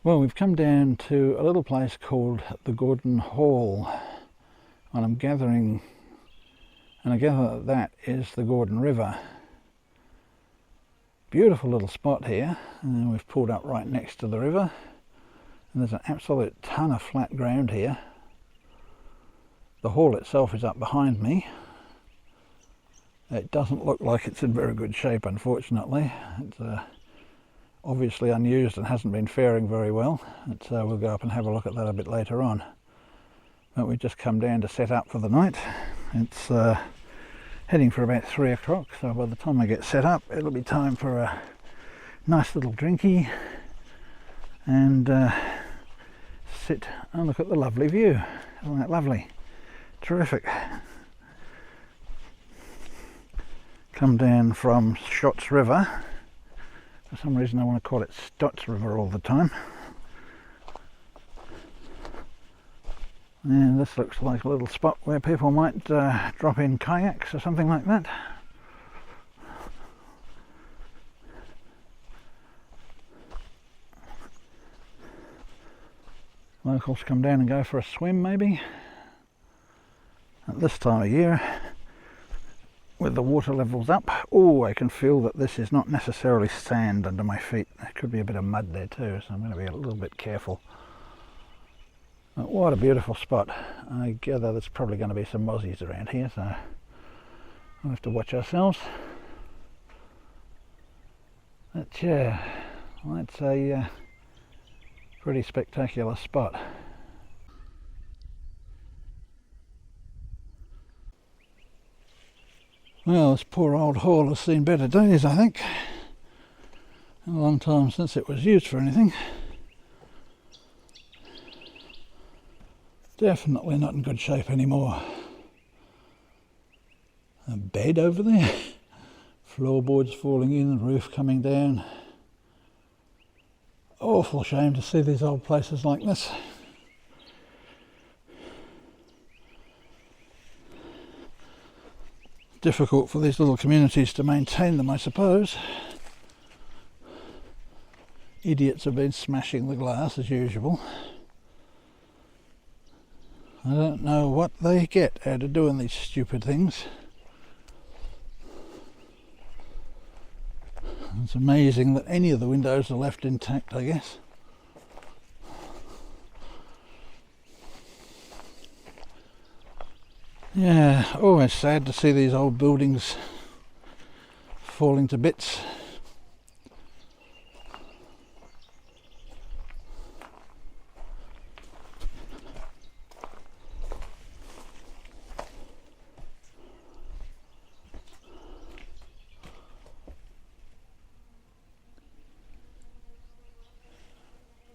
Well, we've come down to a little place called the Gordon Hall, and I gather that is the Gordon River. Beautiful little spot here, and we've pulled up right next to the river, and there's an absolute ton of flat ground here. The hall itself is up behind me. It doesn't look like it's in very good shape, unfortunately. It's obviously unused and hasn't been faring very well. We'll go up and have a look at that a bit later on. But we've just come down to set up for the night. It's heading for about 3 o'clock, so by the time I get set up it'll be time for a nice little drinky and sit and look at the lovely view. Isn't that lovely? Terrific. Come down from Shots River. For some reason I want to call it Stotts River all the time. And this looks like a little spot where people might drop in kayaks or something like that. Locals come down and go for a swim maybe. At this time of year, with the water levels up, oh, I can feel that this is not necessarily sand under my feet. There could be a bit of mud there too, so I'm going to be a little bit careful. But what a beautiful spot. I gather there's probably going to be some mozzies around here, so we'll have to watch ourselves. But yeah, that's a pretty spectacular spot. Well, this poor old hall has seen better days, I think. A long time since it was used for anything. Definitely not in good shape anymore. A bed over there, floorboards falling in, the roof coming down. Awful shame to see these old places like this. Difficult for these little communities to maintain them, I suppose. Idiots have been smashing the glass as usual. I don't know what they get out of doing these stupid things. It's amazing that any of the windows are left intact, I guess. Yeah, always sad to see these old buildings falling to bits.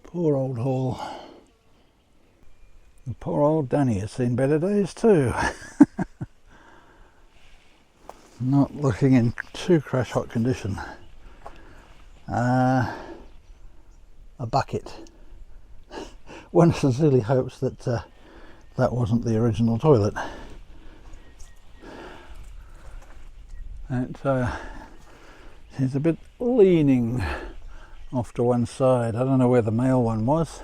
Poor old hall. And poor old Danny has seen better days too. Not looking in too crash hot condition. A bucket. One sincerely hopes that that wasn't the original toilet. It's a bit leaning off to one side. I don't know where the male one was.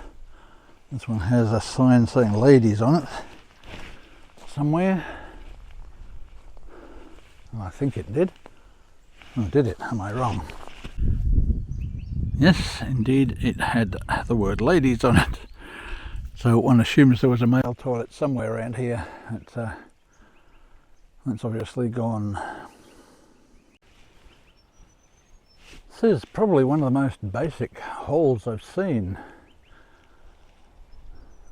This one has a sign saying ladies on it somewhere. Oh, I think it did. Oh, did it? Am I wrong? Yes, indeed it had the word ladies on it. So one assumes there was a male toilet somewhere around here. That's obviously gone. This is probably one of the most basic halls I've seen.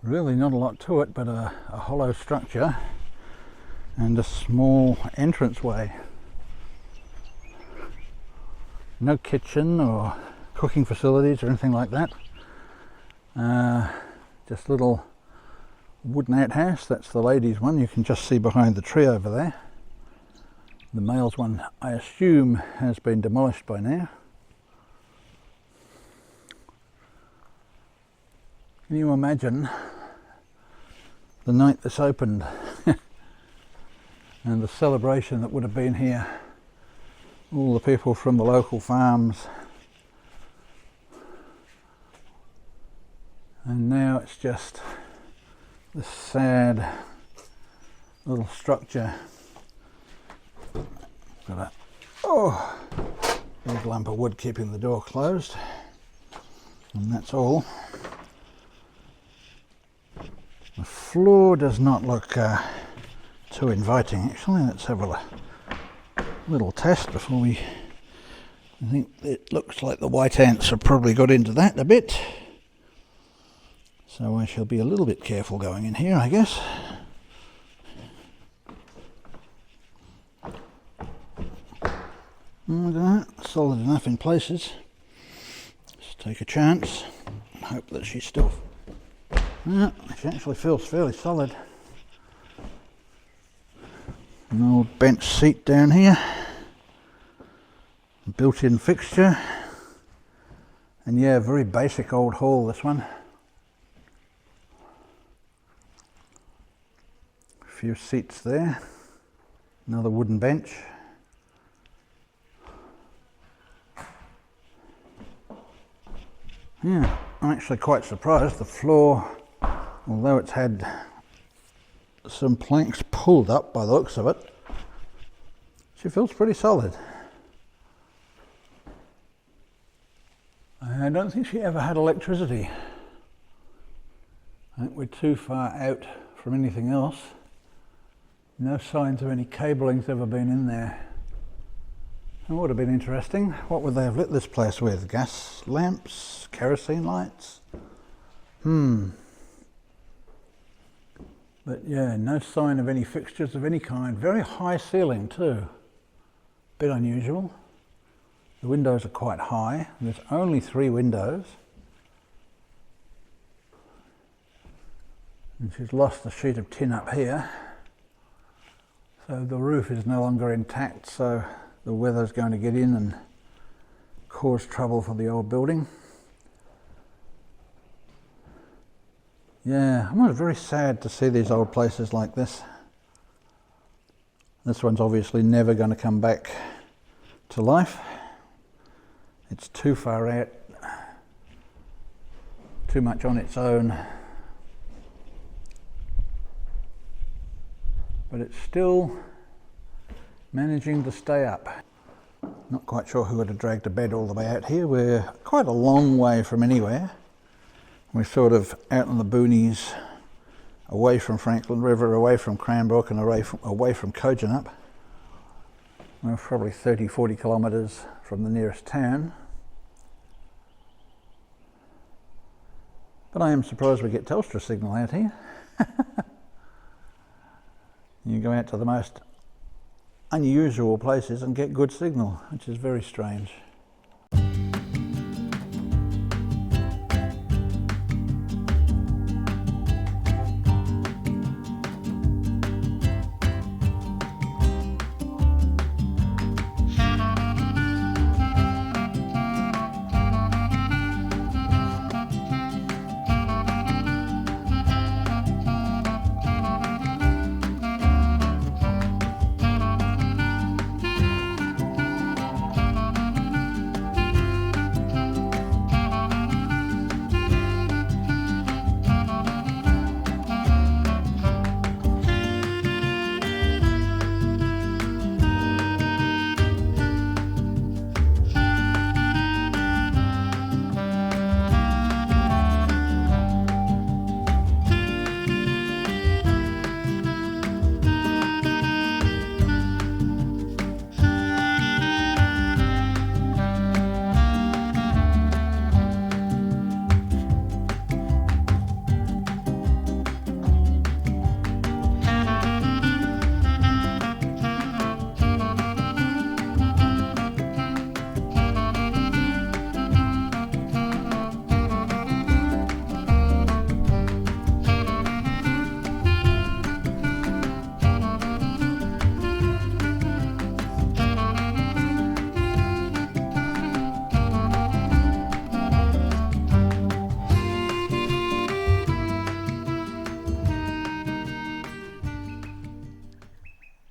Really not a lot to it, but a hollow structure and a small entranceway. No kitchen or cooking facilities or anything like that. Just a little wooden outhouse. That's the ladies' one. You can just see behind the tree over there. The male's one, I assume, has been demolished by now. Can you imagine the night this opened and the celebration that would have been here? All the people from the local farms And now it's just this sad little structure. Got a big lump of wood keeping the door closed, and that's all. The floor does not look too inviting actually. Let's have a little test before we... I think it looks like the white ants have probably got into that a bit. So I shall be a little bit careful going in here, I guess. Solid enough in places. Just take a chance. Hope that she's still... Yeah, she actually feels fairly solid. An old bench seat down here. Built-in fixture. And yeah, very basic old hall, this one. A few seats there. Another wooden bench. Yeah, I'm actually quite surprised. The floor, although it's had some planks pulled up by the looks of it, she feels pretty solid. I don't think she ever had electricity. I think we're too far out from anything else. No signs of any cabling's ever been in there. It would have been interesting. What would they have lit this place with? Gas lamps? Kerosene lights? But yeah, no sign of any fixtures of any kind. Very high ceiling too. Bit unusual. The windows are quite high. There's only 3 windows. And she's lost a sheet of tin up here. So the roof is no longer intact, so the weather's going to get in and cause trouble for the old building. Yeah, I'm very sad to see these old places like this. This one's obviously never going to come back to life. It's too far out, too much on its own. But it's still managing to stay up. Not quite sure who would have dragged a bed all the way out here. We're quite a long way from anywhere. We're sort of out in the boonies, away from Frankland River, away from Cranbrook and away from Kojonup. We're probably 30-40 kilometres from the nearest town. But I am surprised we get Telstra signal out here. You go out to the most unusual places and get good signal, which is very strange.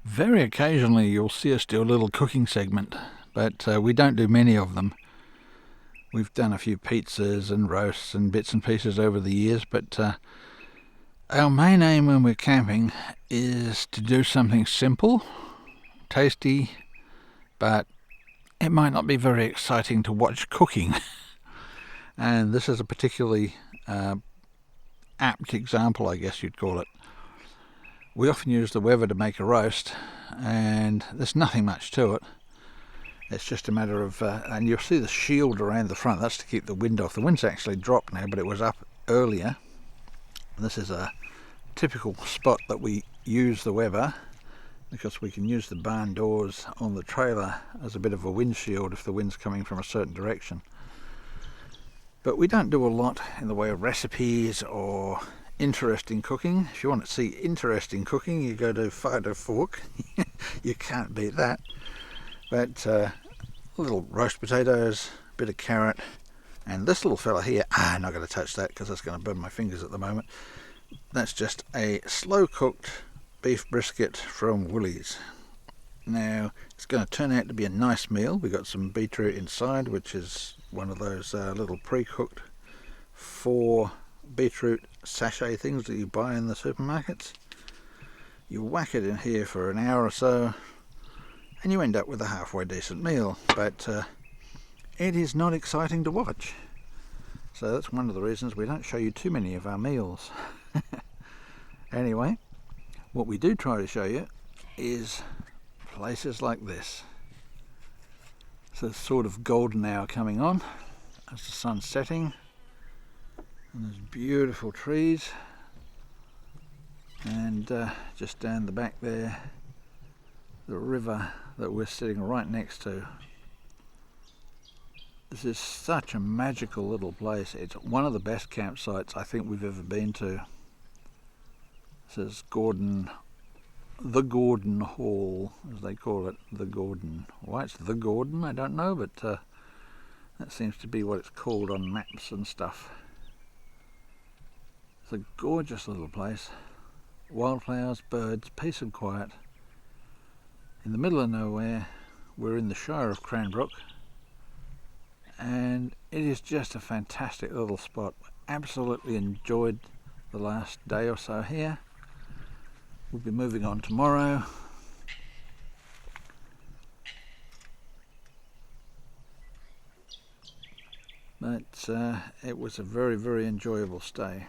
Very occasionally you'll see us do a little cooking segment, but we don't do many of them. We've done a few pizzas and roasts and bits and pieces over the years, but our main aim when we're camping is to do something simple, tasty, but it might not be very exciting to watch cooking. And this is a particularly apt example, I guess you'd call it. We often use the weather to make a roast, and there's nothing much to it. It's just a matter of, and you'll see the shield around the front, that's to keep the wind off. The wind's actually dropped now, but it was up earlier. This is a typical spot that we use the weather, because we can use the barn doors on the trailer as a bit of a windshield if the wind's coming from a certain direction. But we don't do a lot in the way of recipes or interesting cooking. If you want to see interesting cooking, you go to Fido Fork. You can't beat that. But little roast potatoes, a bit of carrot, and this little fella here, I'm not going to touch that because that's going to burn my fingers at the moment. That's just a slow cooked beef brisket from Woolies. Now it's going to turn out to be a nice meal. We've got some beetroot inside, which is one of those little pre-cooked 4 beetroot sachet things that you buy in the supermarkets. You whack it in here for an hour or so, and you end up with a halfway decent meal, but it is not exciting to watch. So that's one of the reasons we don't show you too many of our meals. Anyway, what we do try to show you is places like this. So it's sort of golden hour coming on as the sun's setting, and there's beautiful trees, and just down the back there, the river that we're sitting right next to. This is such a magical little place. It's one of the best campsites I think we've ever been to. This is the Gordon Hall, as they call it, the Gordon. Why it's the Gordon, I don't know, but that seems to be what it's called on maps and stuff. It's a gorgeous little place. Wildflowers, birds, peace and quiet. In the middle of nowhere. We're in the Shire of Cranbrook, and it is just a fantastic little spot. Absolutely enjoyed the last day or so here. We'll be moving on tomorrow. But it was a very, very enjoyable stay.